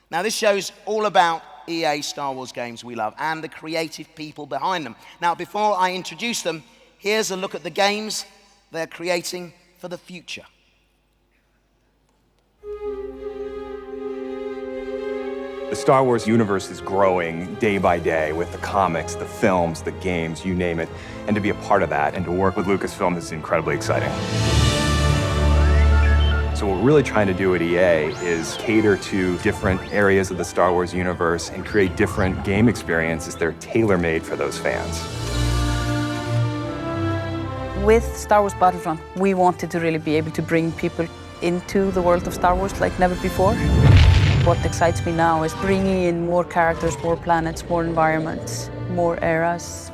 Now, this show's all about EA Star Wars games we love and the creative people behind them. Now, before I introduce them, here's a look at the games they're creating for the future. The Star Wars universe is growing day by day with the comics, the films, the games, you name it. And to be a part of that and to work with Lucasfilm is incredibly exciting. So what we're really trying to do at EA is cater to different areas of the Star Wars universe and create different game experiences that are tailor-made for those fans. With Star Wars Battlefront, we wanted to really be able to bring people into the world of Star Wars like never before. What excites me now is bringing in more characters, more planets, more environments, more eras.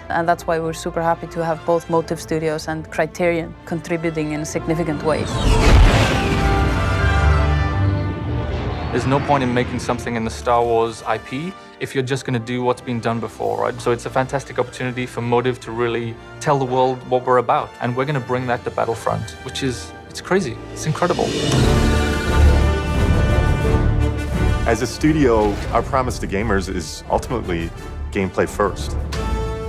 And that's why we're super happy to have both Motive Studios and Criterion contributing in significant ways. There's no point in making something in the Star Wars IP if you're just going to do what's been done before, right? So it's a fantastic opportunity for Motive to really tell the world what we're about. And we're going to bring that to Battlefront, which is, it's crazy. It's incredible. As a studio, our promise to gamers is ultimately gameplay first.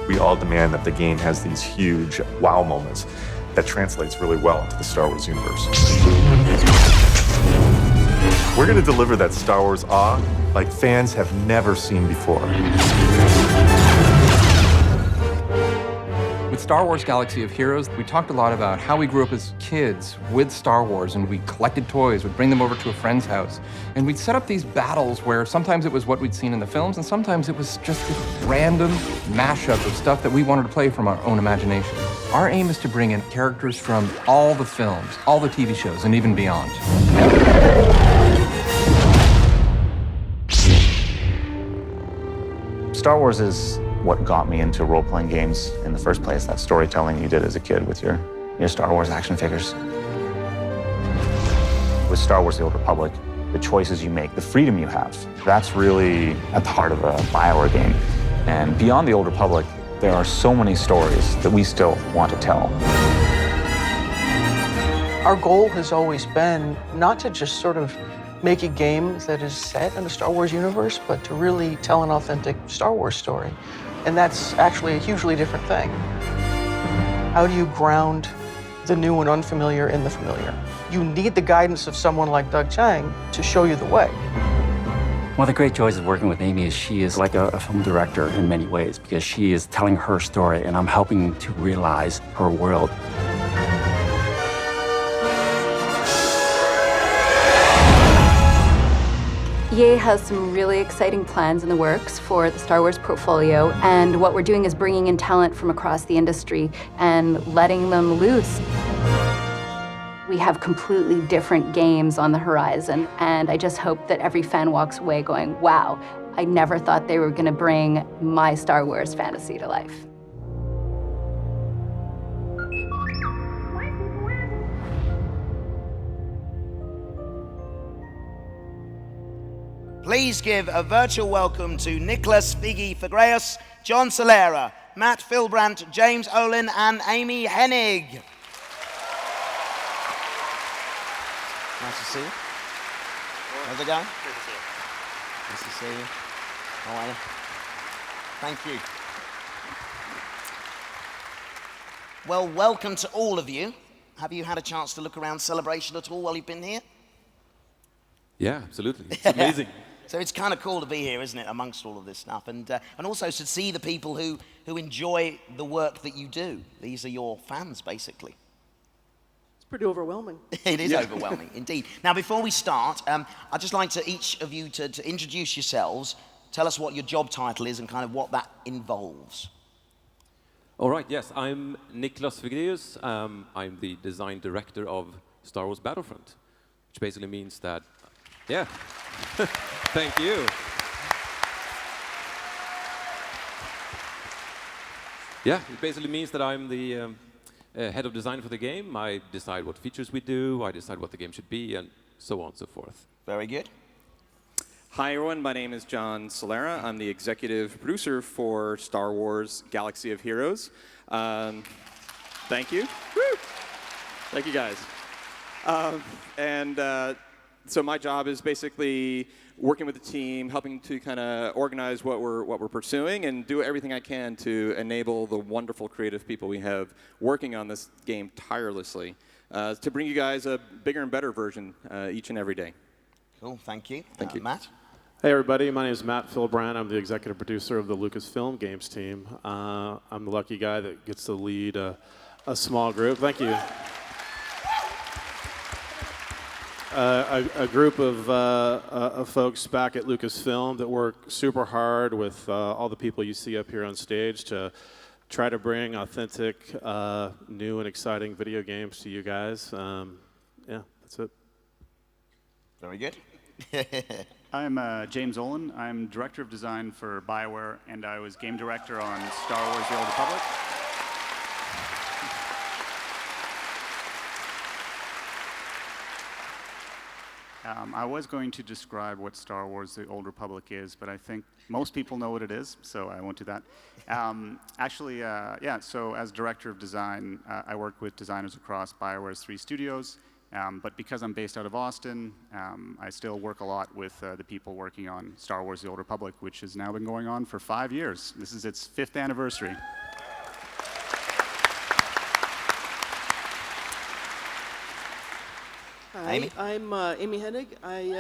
We all demand that the game has these huge wow moments that translates really well into the Star Wars universe. We're going to deliver that Star Wars awe like fans have never seen before. With Star Wars Galaxy of Heroes, we talked a lot about how we grew up as kids with Star Wars, and we collected toys, we'd bring them over to a friend's house, and we'd set up these battles where sometimes it was what we'd seen in the films, and sometimes it was just this random mashup of stuff that we wanted to play from our own imagination. Our aim is to bring in characters from all the films, all the TV shows, and even beyond. Star Wars is what got me into role-playing games in the first place, that storytelling you did as a kid with your Star Wars action figures. With Star Wars: The Old Republic, the choices you make, the freedom you have, that's really at the heart of a BioWare game. And beyond The Old Republic, there are so many stories that we still want to tell. Our goal has always been not to just sort of make a game that is set in the Star Wars universe, but to really tell an authentic Star Wars story. And that's actually a hugely different thing. How do you ground the new and unfamiliar in the familiar? You need the guidance of someone like Doug Chiang to show you the way. One of the great joys of working with Amy is she is like a film director in many ways, because she is telling her story and I'm helping to realize her world. EA has some really exciting plans in the works for the Star Wars portfolio, and what we're doing is bringing in talent from across the industry and letting them loose. We have completely different games on the horizon, and I just hope that every fan walks away going, wow, I never thought they were going to bring my Star Wars fantasy to life. Please give a virtual welcome to Nicholas Figgy Fagreus, John Solera, Matt Philbrandt, James Olin, and Amy Hennig. Nice to see you. How's it going? Good to see you. Nice to see you. How are you? Thank you. Well, welcome to all of you. Have you had a chance to look around Celebration at all while you've been here? Yeah, absolutely. It's amazing. So it's kind of cool to be here, isn't it, amongst all of this stuff, and also to see the people who enjoy the work that you do. These are your fans, basically. It's pretty overwhelming. It is overwhelming, indeed. Now, before we start, I'd just like to each of you to introduce yourselves, tell us what your job title is and kind of what that involves. All right, yes, I'm Niklas Vigreus. I'm the design director of Star Wars Battlefront, which basically means that, yeah, thank you. Yeah, it basically means that I'm the head of design for the game. I decide what features we do, I decide what the game should be, and so on and so forth. Very good. Hi everyone, my name is John Solera. I'm the executive producer for Star Wars Galaxy of Heroes. Thank you. Woo! Thank you guys. So my job is basically working with the team, helping to kind of organize what we're pursuing, and do everything I can to enable the wonderful creative people we have working on this game tirelessly to bring you guys a bigger and better version each and every day. Cool, thank you. Thank you. Matt? Hey everybody, my name is Matt Philbrand. I'm the executive producer of the Lucasfilm Games team. I'm the lucky guy that gets to lead a small group. Thank you. A group of folks back at Lucasfilm that work super hard with all the people you see up here on stage to try to bring authentic, new and exciting video games to you guys. Yeah, that's it. Very good. I'm James Olin. I'm Director of Design for BioWare, and I was Game Director on Star Wars The Old Republic. I was going to describe what Star Wars The Old Republic is, but I think most people know what it is, so I won't do that. Yeah, so as Director of Design, I work with designers across BioWare's 3 studios. But because I'm based out of Austin, I still work a lot with the people working on Star Wars The Old Republic, which has now been going on for 5 years. This is its 5th anniversary. Hi, Amy? I'm Amy Hennig. I'm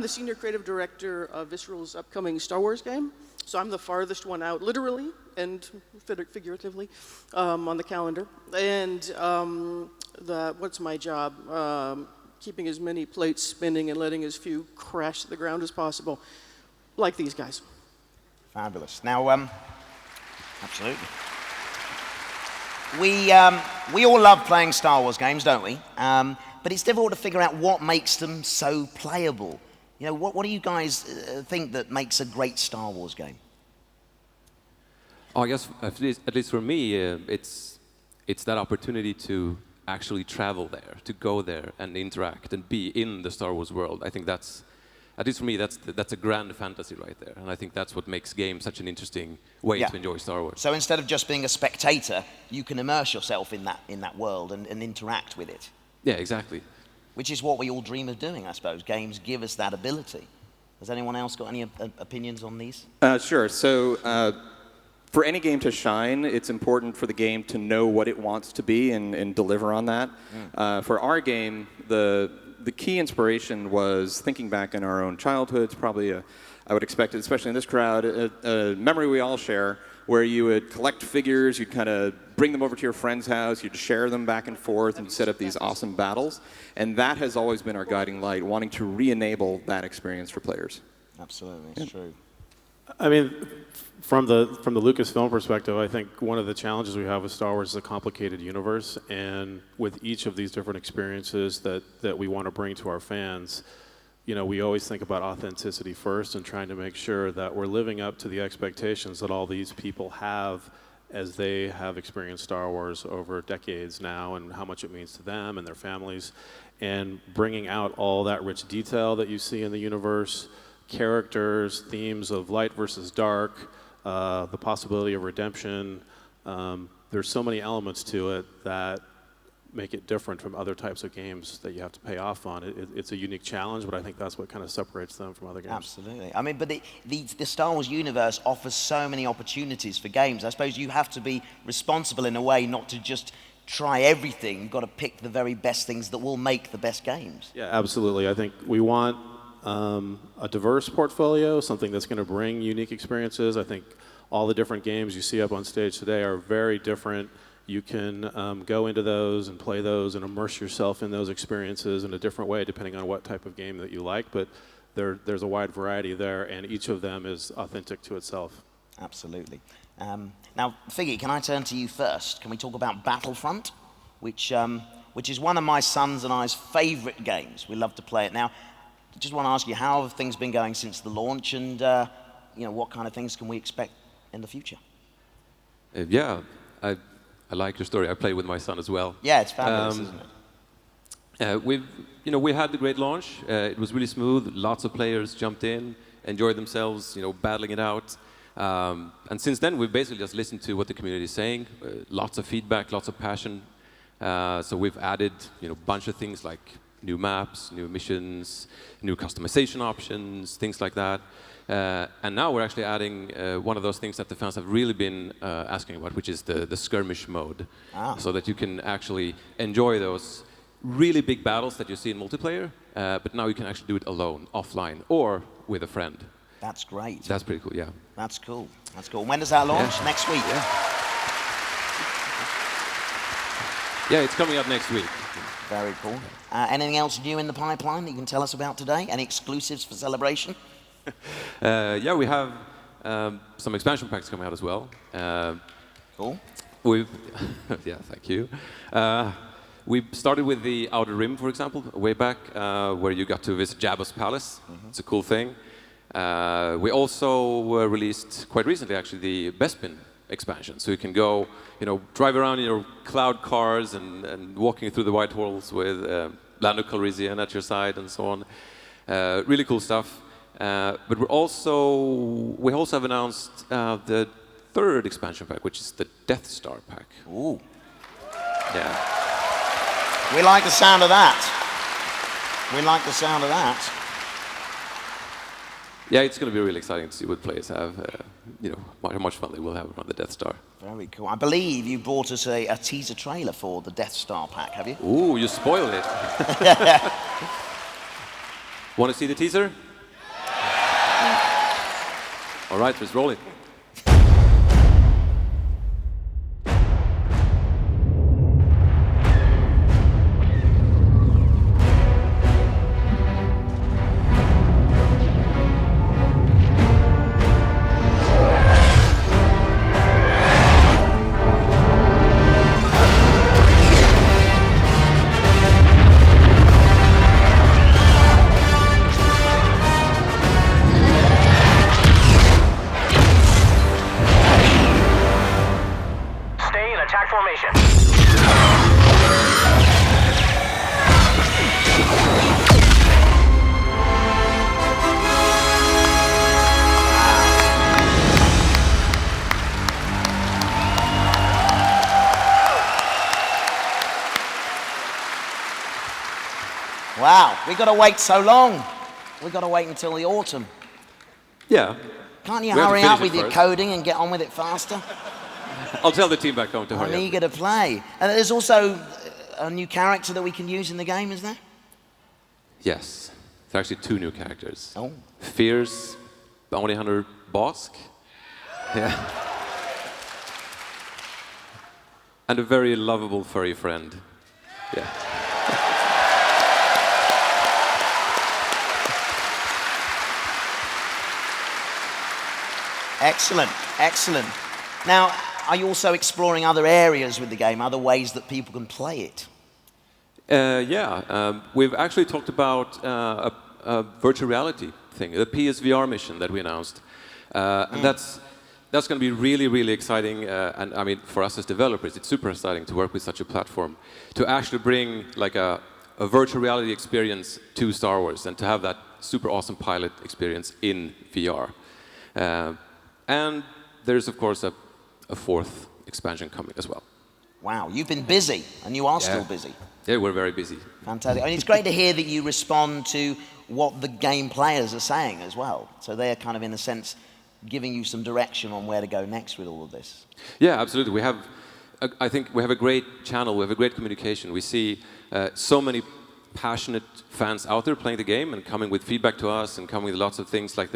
the senior creative director of Visceral's upcoming Star Wars game. So I'm the farthest one out, literally and figuratively, on the calendar. And what's my job? Keeping as many plates spinning and letting as few crash to the ground as possible, like these guys. Fabulous. Now, absolutely. We all love playing Star Wars games, don't we? But it's difficult to figure out what makes them so playable. You know, what do you guys think that makes a great Star Wars game? Oh, I guess at least for me, it's that opportunity to actually travel there, to go there and interact and be in the Star Wars world. I think that's, at least for me, that's a grand fantasy right there. And I think that's what makes games such an interesting way to enjoy Star Wars. So instead of just being a spectator, you can immerse yourself in that world and interact with it. Yeah, exactly. Which is what we all dream of doing, I suppose. Games give us that ability. Has anyone else got any opinions on these? Sure. So for any game to shine, it's important for the game to know what it wants to be and deliver on that. For our game, the key inspiration was thinking back in our own childhoods, probably I would expect it, especially in this crowd, a memory we all share, where you would collect figures, you'd kind of bring them over to your friend's house, you'd share them back and forth and set up these awesome battles. And that has always been our guiding light, wanting to re-enable that experience for players. Absolutely, it's true. I mean, from the Lucasfilm perspective, I think one of the challenges we have with Star Wars is a complicated universe, and with each of these different experiences that we want to bring to our fans, you know, we always think about authenticity first and trying to make sure that we're living up to the expectations that all these people have as they have experienced Star Wars over decades now, and how much it means to them and their families, and bringing out all that rich detail that you see in the universe, characters, themes of light versus dark, the possibility of redemption. There's so many elements to it that make it different from other types of games that you have to pay off on. It's a unique challenge, but I think that's what kind of separates them from other games. Absolutely. I mean, but the Star Wars universe offers so many opportunities for games. I suppose you have to be responsible in a way not to just try everything. You've got to pick the very best things that will make the best games. Yeah, absolutely. I think we want a diverse portfolio, something that's going to bring unique experiences. I think all the different games you see up on stage today are very different. You can go into those and play those and immerse yourself in those experiences in a different way depending on what type of game that you like, but there's a wide variety there, and each of them is authentic to itself. Absolutely. Now, Figgy, can I turn to you first? Can we talk about Battlefront, which is one of my sons and I's favorite games. We love to play it. Now, I just want to ask you, how have things been going since the launch, and you know, what kind of things can we expect in the future? Yeah, I like your story. I play with my son as well. Yeah, it's fabulous, isn't it? We had the great launch. It was really smooth. Lots of players jumped in, enjoyed themselves, battling it out. And since then, we've basically just listened to what the community is saying, lots of feedback, lots of passion. So we've added, a bunch of things like new maps, new missions, new customization options, things like that. And now we're actually adding one of those things that the fans have really been asking about, which is the skirmish mode, so that you can actually enjoy those really big battles that you see in multiplayer, but now you can actually do it alone, offline, or with a friend. That's great. That's pretty cool, yeah. That's cool. That's cool. When does that launch? Yeah. Next week? Yeah, it's coming up next week. Very cool. Anything else new in the pipeline that you can tell us about today? Any exclusives for Celebration? Yeah, we have some expansion packs coming out as well. Cool. Yeah, thank you. We started with the Outer Rim, for example, way back, where you got to visit Jabba's palace. It's a cool thing. We also released, quite recently actually, the Bespin expansion. So you can go, drive around in your cloud cars and walking through the White Halls with Lando Calrissian at your side and so on. Really cool stuff. But we also have announced the third expansion pack, which is the Death Star pack. Ooh. Yeah. We like the sound of that. We like the sound of that. Yeah, it's going to be really exciting to see what players have, how much fun they will have around the Death Star. Very cool. I believe you brought us a teaser trailer for the Death Star pack, have you? Ooh, you spoiled it. Want to see the teaser? All right, let's roll it. Wow, we've got to wait so long. We've got to wait until the autumn. Yeah. Can't you hurry up with your coding and get on with it faster? I'll tell the team back home to hurry up. I'm eager to play. And there's also a new character that we can use in the game, is there? Yes. There are actually two new characters. Oh. Fierce bounty hunter Bosk. Yeah. And a very lovable furry friend. Yeah. Excellent, excellent. Now, are you also exploring other areas with the game, other ways that people can play it? Yeah, we've actually talked about a virtual reality thing, the PSVR mission that we announced. And that's going to be really, really exciting. And I mean, for us as developers, it's super exciting to work with such a platform, to actually bring like a virtual reality experience to Star Wars and to have that super awesome pilot experience in VR. And there's, of course, a fourth expansion coming as well. Wow, you've been busy, and you are still busy. Yeah, we're very busy. Fantastic. I mean, it's great to hear that you respond to what the game players are saying as well. So they're kind of, in a sense, giving you some direction on where to go next with all of this. Yeah, absolutely. I think we have a great channel, we have a great communication. We see so many passionate fans out there playing the game and coming with feedback to us and coming with lots of things like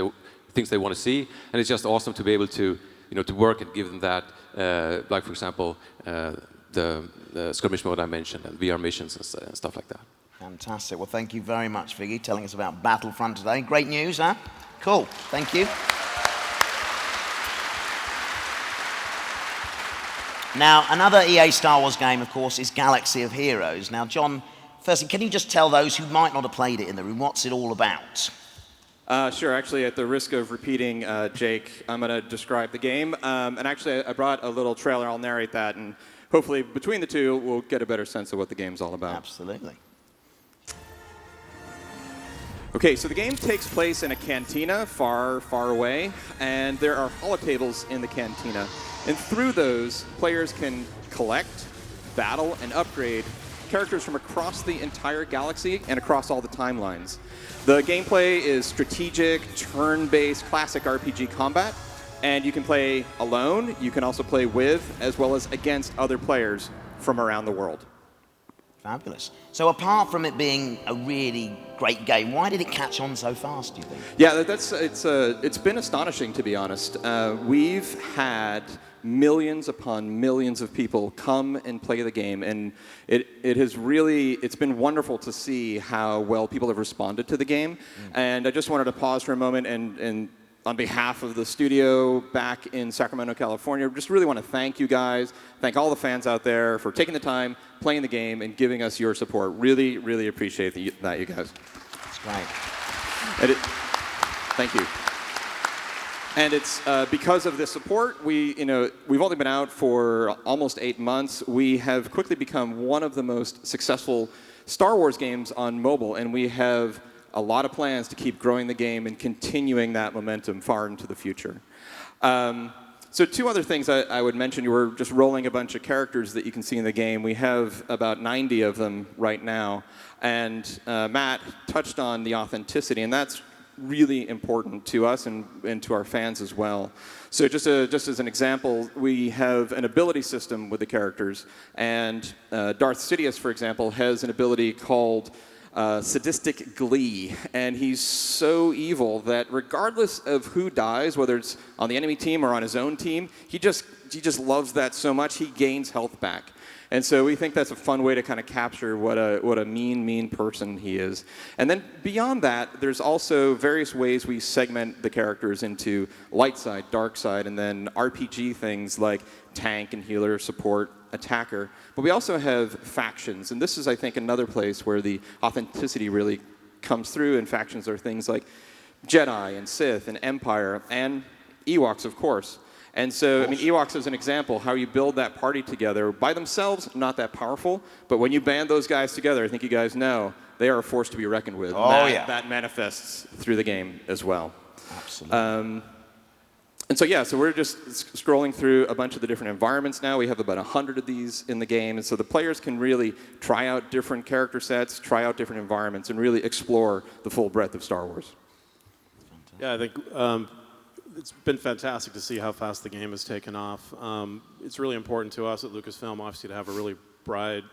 things they want to see, and it's just awesome to be able to, to work and give them that. Like for example, the skirmish mode I mentioned, and VR missions and stuff like that. Fantastic. Well, thank you very much, Figgy, telling us about Battlefront today. Great news, huh? Cool. Thank you. Now, another EA Star Wars game, of course, is Galaxy of Heroes. Now, John, firstly, can you just tell those who might not have played it in the room what's it all about? Sure. Actually, at the risk of repeating Jake, I'm going to describe the game. And actually, I brought a little trailer. I'll narrate that, and hopefully, between the two, we'll get a better sense of what the game's all about. Absolutely. Okay, so the game takes place in a cantina far, far away, and there are holotables in the cantina. And through those, players can collect, battle, and upgrade characters from across the entire galaxy and across all the timelines. The gameplay is strategic, turn-based, classic RPG combat, and you can play alone, you can also play with, as well as against other players from around the world. Fabulous. So apart from it being a really great game, why did it catch on so fast, do you think? Yeah, it's been astonishing, to be honest. We've had millions upon millions of people come and play the game, and it's been wonderful to see how well people have responded to the game. And I just wanted to pause for a moment and on behalf of the studio back in Sacramento, California, just really want to thank you guys, thank all the fans out there for taking the time, playing the game, and giving us your support. Really, really appreciate that, you guys. That's great. Thank you. And it's because of this support, we've only been out for almost 8 months. We have quickly become one of the most successful Star Wars games on mobile, and we have a lot of plans to keep growing the game and continuing that momentum far into the future. So 2 other things I would mention. You were just rolling a bunch of characters that you can see in the game. We have about 90 of them right now. And Matt touched on the authenticity, and that's really important to us and to our fans as well. So just as an example, we have an ability system with the characters. And Darth Sidious, for example, has an ability called sadistic glee, and he's so evil that regardless of who dies, whether it's on the enemy team or on his own team, he just loves that so much he gains health back. And so we think that's a fun way to kind of capture what a mean person he is. And then beyond that, there's also various ways we segment the characters into light side, dark side, and then RPG things like tank and healer, support, attacker. But we also have factions, and this is, I think, another place where the authenticity really comes through, and factions are things like Jedi and Sith and Empire and Ewoks, of course. And so, I mean, Ewoks is an example, how you build that party together. By themselves, not that powerful, but when you band those guys together, I think you guys know, they are a force to be reckoned with. Oh, yeah. That manifests through the game as well. Absolutely. And so, yeah, so we're just scrolling through a bunch of the different environments now. We have about 100 of these in the game, and so the players can really try out different character sets, try out different environments, and really explore the full breadth of Star Wars. Yeah, I think it's been fantastic to see how fast the game has taken off. It's really important to us at Lucasfilm, obviously, to have a really broad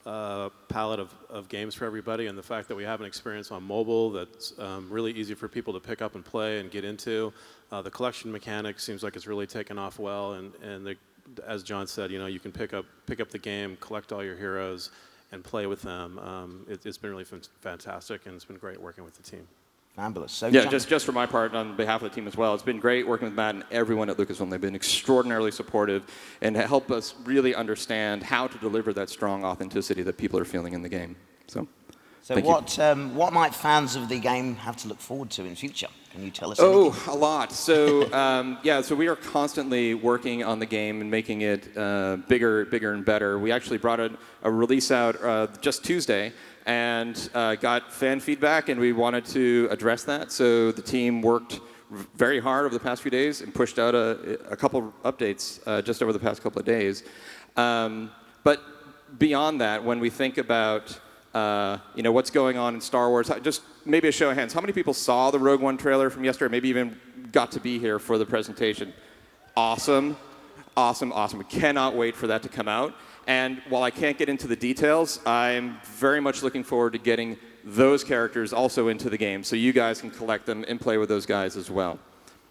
palette of games for everybody, and the fact that we have an experience on mobile that's really easy for people to pick up and play and get into. The collection mechanic seems like it's really taken off well, and as John said, you can pick up the game, collect all your heroes, and play with them. It's been really fantastic, and it's been great working with the team. Fabulous. So yeah, just for my part, on behalf of the team as well, it's been great working with Matt and everyone at Lucasfilm. They've been extraordinarily supportive and help us really understand how to deliver that strong authenticity that people are feeling in the game. So what might fans of the game have to look forward to in future? Can you tell us anything? Oh, a lot. So, so we are constantly working on the game and making it bigger and better. We actually brought a release out just Tuesday, and got fan feedback, and we wanted to address that. So the team worked very hard over the past few days and pushed out a couple updates just over the past couple of days. But beyond that, when we think about what's going on in Star Wars, just maybe a show of hands, how many people saw the Rogue One trailer from yesterday, maybe even got to be here for the presentation? Awesome. We cannot wait for that to come out. And while I can't get into the details, I'm very much looking forward to getting those characters also into the game, so you guys can collect them and play with those guys as well.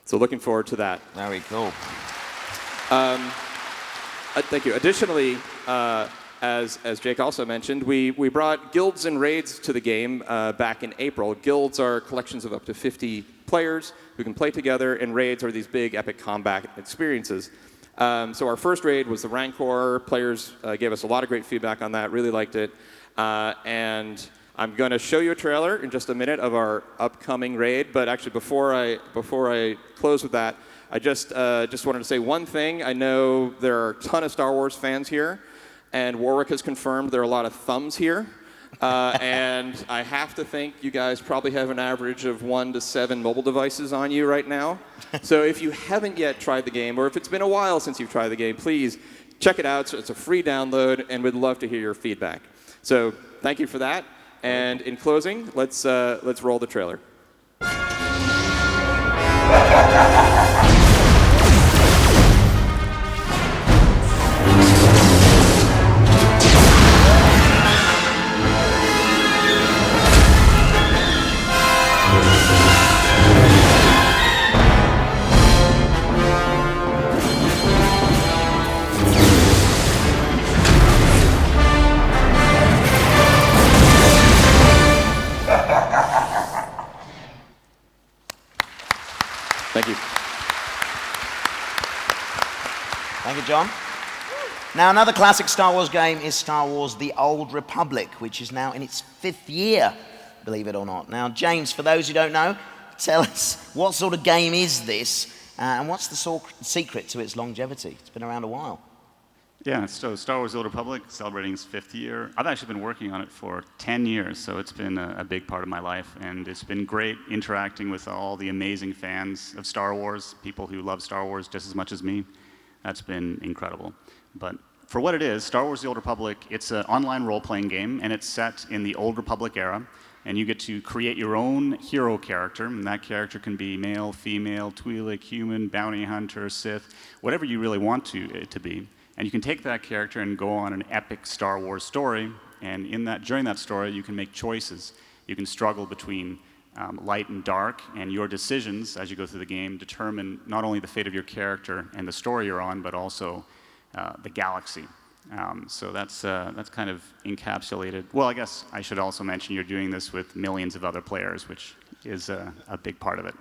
So looking forward to that. Very cool. Thank you. Additionally, as Jake also mentioned, we brought guilds and raids to the game back in April. Guilds are collections of up to 50 players who can play together, and raids are these big epic combat experiences. So our first raid was the Rancor. Players gave us a lot of great feedback on that, really liked it. And I'm going to show you a trailer in just a minute of our upcoming raid. But actually, before I close with that, I just wanted to say one thing. I know there are a ton of Star Wars fans here, and Warwick has confirmed there are a lot of thumbs here. And I have to think you guys probably have an average of 1 to 7 mobile devices on you right now. So if you haven't yet tried the game, or if it's been a while since you've tried the game, please check it out. So it's a free download, and we'd love to hear your feedback. So thank you for that. And in closing, let's roll the trailer. Thank you. Thank you, John. Now, another classic Star Wars game is Star Wars The Old Republic, which is now in its 5th year, believe it or not. Now, James, for those who don't know, tell us, what sort of game is this, and what's the secret to its longevity? It's been around a while. Yeah, so Star Wars The Old Republic, celebrating its 5th year. I've actually been working on it for 10 years, so it's been a big part of my life, and it's been great interacting with all the amazing fans of Star Wars, people who love Star Wars just as much as me. That's been incredible. But for what it is, Star Wars The Old Republic, it's an online role-playing game, and it's set in the Old Republic era, and you get to create your own hero character, and that character can be male, female, Twi'lek, human, bounty hunter, Sith, whatever you really want it to be. And you can take that character and go on an epic Star Wars story, and during that story, you can make choices. You can struggle between light and dark, and your decisions as you go through the game determine not only the fate of your character and the story you're on, but also the galaxy. So that's kind of encapsulated. Well, I guess I should also mention you're doing this with millions of other players, which is a big part of it.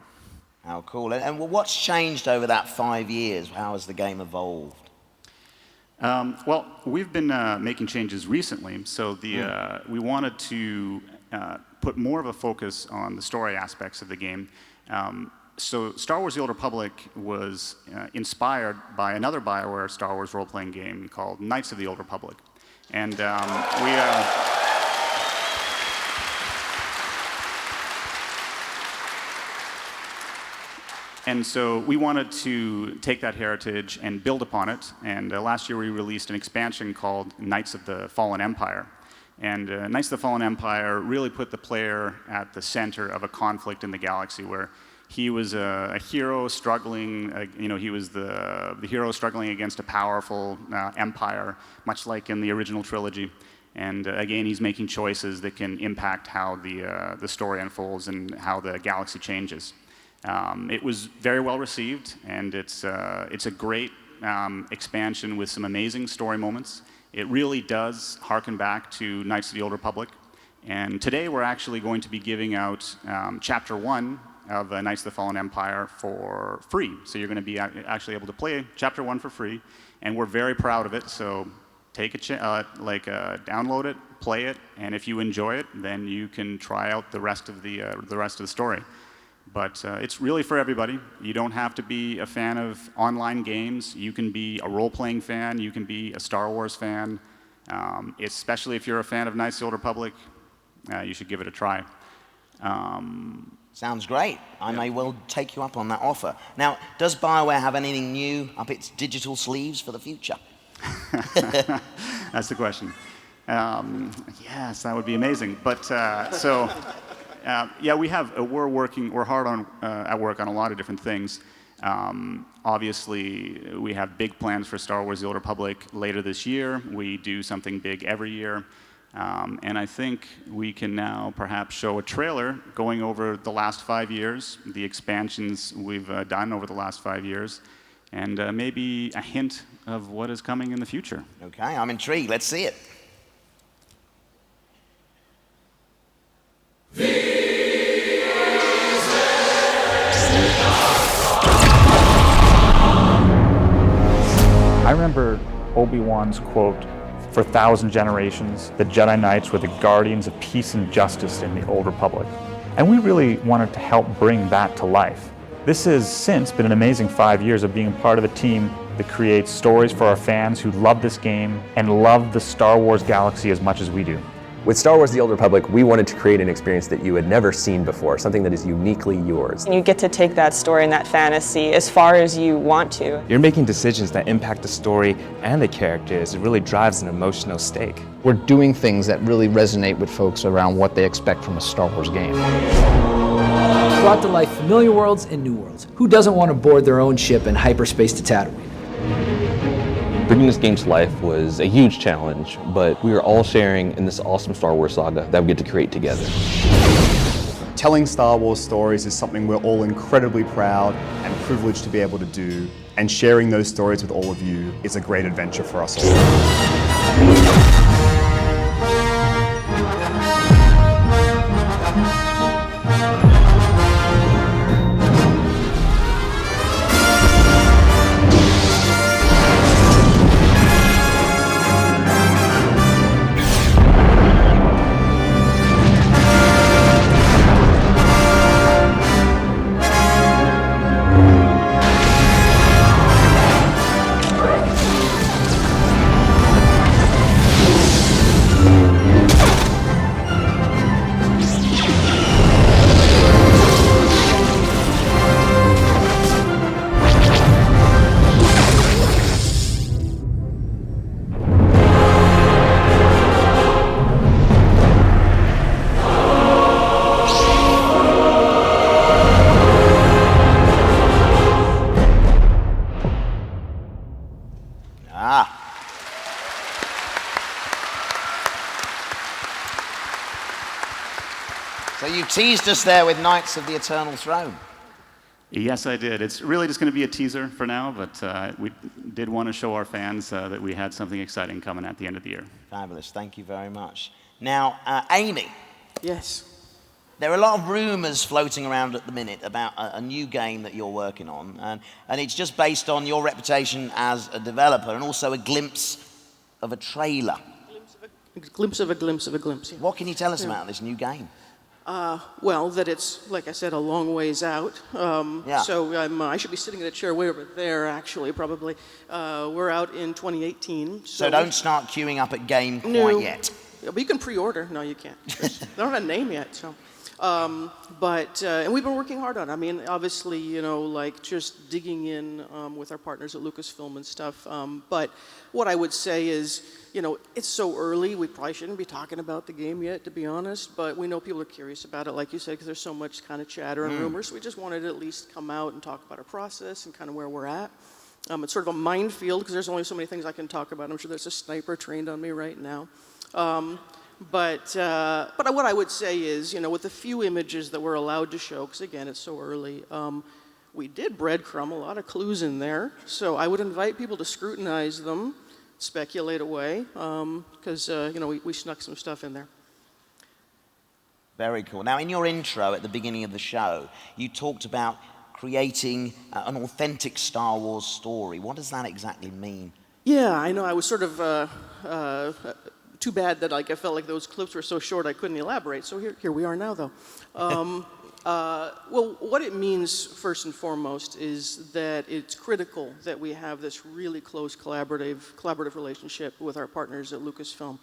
How cool. And what's changed over that 5 years? How has the game evolved? Well, we've been making changes recently, so we wanted to put more of a focus on the story aspects of the game. So Star Wars The Old Republic was inspired by another BioWare Star Wars role-playing game called Knights of the Old Republic. And And so we wanted to take that heritage and build upon it. And last year we released an expansion called Knights of the Fallen Empire. And Knights of the Fallen Empire really put the player at the center of a conflict in the galaxy where he was a hero struggling, he was the hero struggling against a powerful empire, much like in the original trilogy. And again, he's making choices that can impact how the story unfolds and how the galaxy changes. It was very well received, and it's a great expansion with some amazing story moments. It really does harken back to Knights of the Old Republic. And today we're actually going to be giving out Chapter 1 of Knights of the Fallen Empire for free. So you're going to be actually able to play Chapter 1 for free, and we're very proud of it. So take download it, play it, and if you enjoy it, then you can try out the rest of the story. But it's really for everybody. You don't have to be a fan of online games. You can be a role-playing fan. You can be a Star Wars fan. Especially if you're a fan of Knights of the Old Republic, you should give it a try. Sounds great. I may well take you up on that offer. Now, does BioWare have anything new up its digital sleeves for the future? That's the question. Yes, that would be amazing. But yeah, we're hard at work on a lot of different things. Obviously, we have big plans for Star Wars The Old Republic later this year. We do something big every year. And I think we can now perhaps show a trailer going over the last 5 years, the expansions we've done over the last 5 years, and maybe a hint of what is coming in the future. Okay, I'm intrigued. Let's see it. I remember Obi-Wan's quote, "For 1,000 generations, the Jedi Knights were the guardians of peace and justice in the Old Republic." And we really wanted to help bring that to life. This has since been an amazing 5 years of being part of a team that creates stories for our fans who love this game and love the Star Wars galaxy as much as we do. With Star Wars The Old Republic, we wanted to create an experience that you had never seen before, something that is uniquely yours. And you get to take that story and that fantasy as far as you want to. You're making decisions that impact the story and the characters. It really drives an emotional stake. We're doing things that really resonate with folks around what they expect from a Star Wars game. Brought to life familiar worlds and new worlds. Who doesn't want to board their own ship in hyperspace to Tatooine? Bringing this game to life was a huge challenge, but we are all sharing in this awesome Star Wars saga that we get to create together. Telling Star Wars stories is something we're all incredibly proud and privileged to be able to do, and sharing those stories with all of you is a great adventure for us all. So you teased us there with Knights of the Eternal Throne. Yes, I did. It's really just going to be a teaser for now, but we did want to show our fans that we had something exciting coming at the end of the year. Fabulous. Thank you very much. Now, Amy. Yes. There are a lot of rumors floating around at the minute about a new game that you're working on, and it's just based on your reputation as a developer and also a glimpse of a trailer. A glimpse of a glimpse of a glimpse. Yeah. What can you tell us about this new game? Well, that it's, like I said, a long ways out. So I should be sitting in a chair way over there, actually, probably. We're out in 2018. So don't start queuing up at game quite yet. But you can pre-order. No, you can't. They don't have a name yet, so. And we've been working hard on it. I mean, obviously, you know, like just digging in with our partners at Lucasfilm and stuff. But what I would say is, you know, it's so early. We probably shouldn't be talking about the game yet, to be honest. But we know people are curious about it, like you said, because there's so much kind of chatter and rumors. So we just wanted to at least come out and talk about our process and kind of where we're at. It's sort of a minefield because there's only so many things I can talk about. I'm sure there's a sniper trained on me right now. But what I would say is, you know, with the few images that we're allowed to show, because again, it's so early, we did breadcrumb a lot of clues in there. So I would invite people to scrutinize them, speculate away, because, you know, we snuck some stuff in there. Very cool. Now, in your intro at the beginning of the show, you talked about creating an authentic Star Wars story. What does that exactly mean? Yeah, I know. I was sort of... too bad that like I felt like those clips were so short I couldn't elaborate. So here we are now, though. Well, what it means first and foremost is that it's critical that we have this really close collaborative relationship with our partners at Lucasfilm.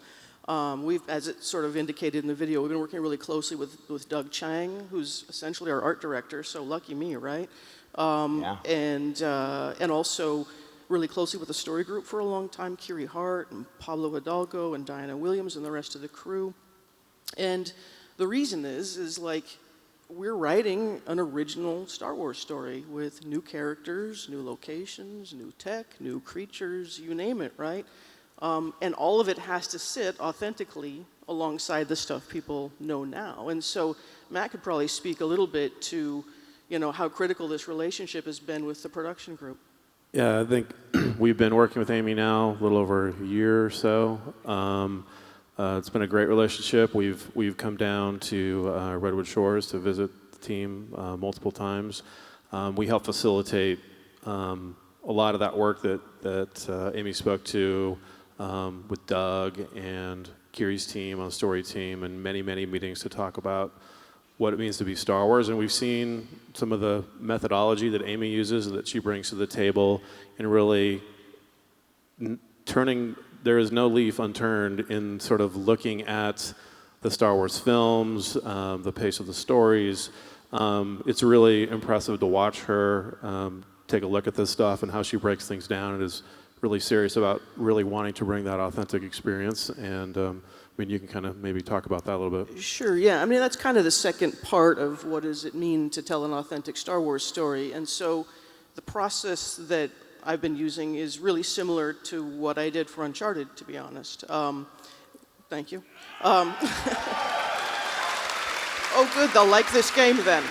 We've, as it sort of indicated in the video, we've been working really closely with Doug Chang, who's essentially our art director. So lucky me, right? And also really closely with the story group for a long time, Kiri Hart and Pablo Hidalgo and Diana Williams and the rest of the crew. And the reason is like we're writing an original Star Wars story with new characters, new locations, new tech, new creatures, you name it, right? And all of it has to sit authentically alongside the stuff people know now. And so Matt could probably speak a little bit to, you know, how critical this relationship has been with the production group. Yeah, I think we've been working with Amy now a little over a year or so. It's been a great relationship. We've come down to Redwood Shores to visit the team multiple times. We help facilitate a lot of that work that Amy spoke to with Doug and Kiri's team on the story team, and many meetings to talk about what it means to be Star Wars. And we've seen some of the methodology that Amy uses and that she brings to the table in really turning, there is no leaf unturned in sort of looking at the Star Wars films, the pace of the stories. It's really impressive to watch her take a look at this stuff and how she breaks things down and is really serious about really wanting to bring that authentic experience. And I mean, you can kind of maybe talk about that a little bit. Sure, yeah. I mean, that's kind of the second part of what does it mean to tell an authentic Star Wars story. And so the process that I've been using is really similar to what I did for Uncharted, to be honest. Thank you. Oh, good, they'll like this game then.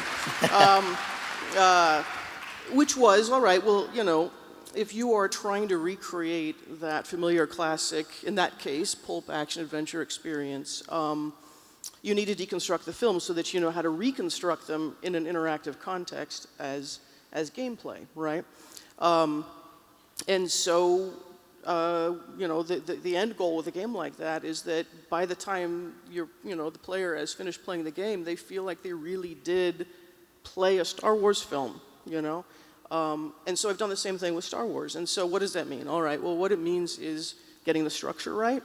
Which was, all right, well, you know, if you are trying to recreate that familiar classic, in that case, pulp action adventure experience, you need to deconstruct the films so that you know how to reconstruct them in an interactive context as gameplay, right? And so, you know, the end goal with a game like that is that by the time the player has finished playing the game, they feel like they really did play a Star Wars film, you know? And so I've done the same thing with Star Wars. And so what does that mean? All right, well, what it means is getting the structure right.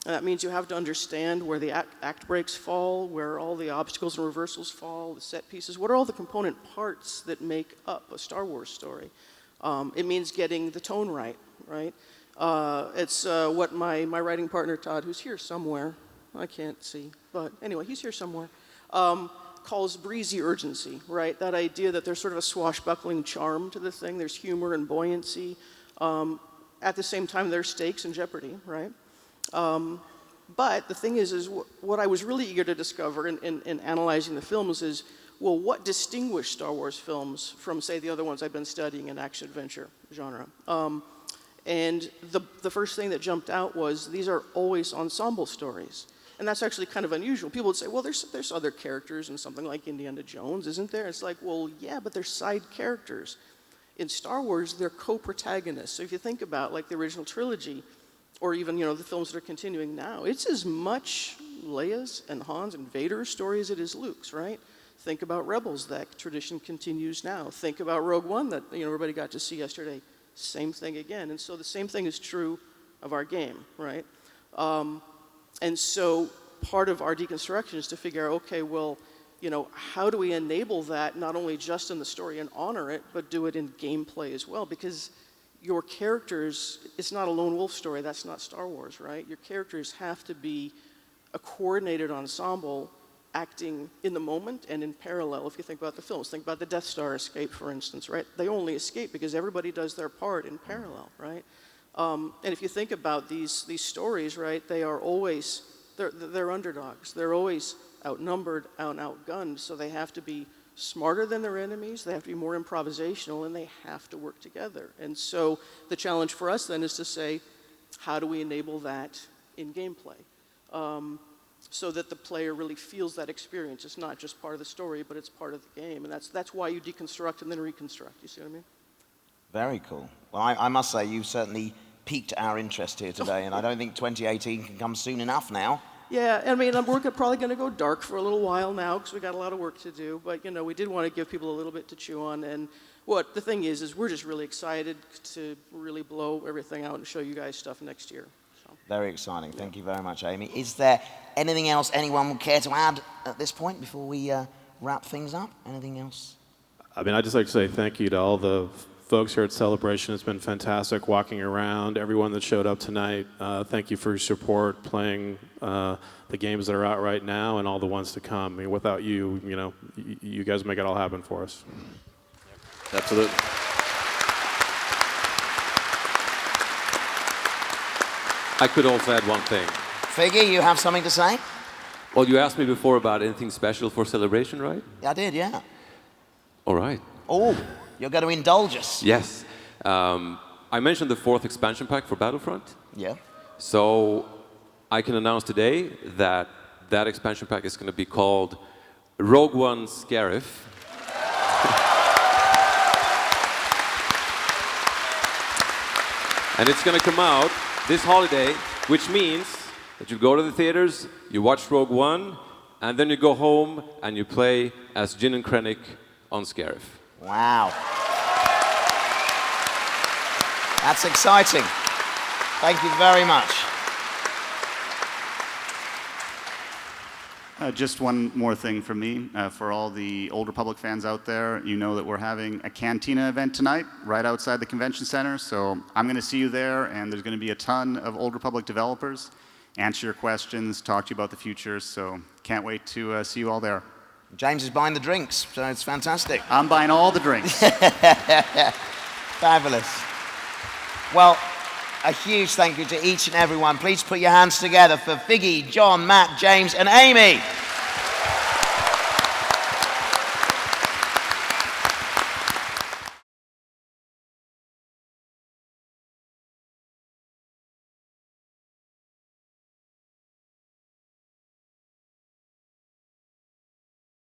And that means you have to understand where the act breaks fall, where all the obstacles and reversals fall, the set pieces. What are all the component parts that make up a Star Wars story? It means getting the tone right? It's what my writing partner, Todd, who's here somewhere, I can't see, but anyway, he's here somewhere, calls breezy urgency, right? That idea that there's sort of a swashbuckling charm to the thing. There's humor and buoyancy. At the same time, there's stakes and jeopardy, right? But the thing is what I was really eager to discover in analyzing the films is, well, what distinguished Star Wars films from, say, the other ones I've been studying in action-adventure genre? And the first thing that jumped out was these are always ensemble stories. And that's actually kind of unusual. People would say, well, there's other characters in something like Indiana Jones, isn't there? It's like, well, yeah, but they're side characters. In Star Wars, they're co-protagonists. So if you think about like the original trilogy, or even, you know, the films that are continuing now, it's as much Leia's and Han's and Vader's story as it is Luke's, right? Think about Rebels, that tradition continues now. Think about Rogue One that, you know, everybody got to see yesterday. Same thing again. And so the same thing is true of our game, right? And so part of our deconstruction is to figure out, okay, well, you know, how do we enable that not only just in the story and honor it, but do it in gameplay as well? Because your characters, it's not a lone wolf story. That's not Star Wars, right? Your characters have to be a coordinated ensemble acting in the moment and in parallel. If you think about the films, think about the Death Star escape, for instance, right? They only escape because everybody does their part in parallel, right? And if you think about these stories, right, they are always, they're underdogs. They're always outnumbered, outgunned, so they have to be smarter than their enemies, they have to be more improvisational, and they have to work together. And so the challenge for us then is to say, how do we enable that in gameplay? So that the player really feels that experience. It's not just part of the story, but it's part of the game. And that's why you deconstruct and then reconstruct. You see what I mean? Very cool. Well, I must say, you've certainly piqued our interest here today, and I don't think 2018 can come soon enough now. Yeah, I mean, we're probably going to go dark for a little while now because we got a lot of work to do. But, you know, we did want to give people a little bit to chew on. And what the thing is we're just really excited to really blow everything out and show you guys stuff next year. Very exciting. Thank you very much, Amy. Is there anything else anyone would care to add at this point before we wrap things up? Anything else? I mean, I'd just like to say thank you to all the folks here at Celebration. It's been fantastic walking around. Everyone that showed up tonight, thank you for your support, playing the games that are out right now and all the ones to come. I mean, without you, you know, you guys make it all happen for us. Absolutely. I could also add one thing. Figgy, you have something to say? Well, you asked me before about anything special for Celebration, right? I did, yeah. All right. Oh, you're going to indulge us. Yes. I mentioned the 4th expansion pack for Battlefront. Yeah. So I can announce today that that expansion pack is going to be called Rogue One Scarif. And it's going to come out this holiday, which means that you go to the theaters, you watch Rogue One, and then you go home and you play as Jyn and Krennic on Scarif. Wow. That's exciting. Thank you very much. Just one more thing from me. For all the Old Republic fans out there, you know that we're having a Cantina event tonight right outside the convention center. So I'm going to see you there, and there's going to be a ton of Old Republic developers. Answer your questions, talk to you about the future. So can't wait to see you all there. James is buying the drinks, so it's fantastic. I'm buying all the drinks. Fabulous. Well, a huge thank you to each and every one. Please put your hands together for Figgy, John, Matt, James, and Amy.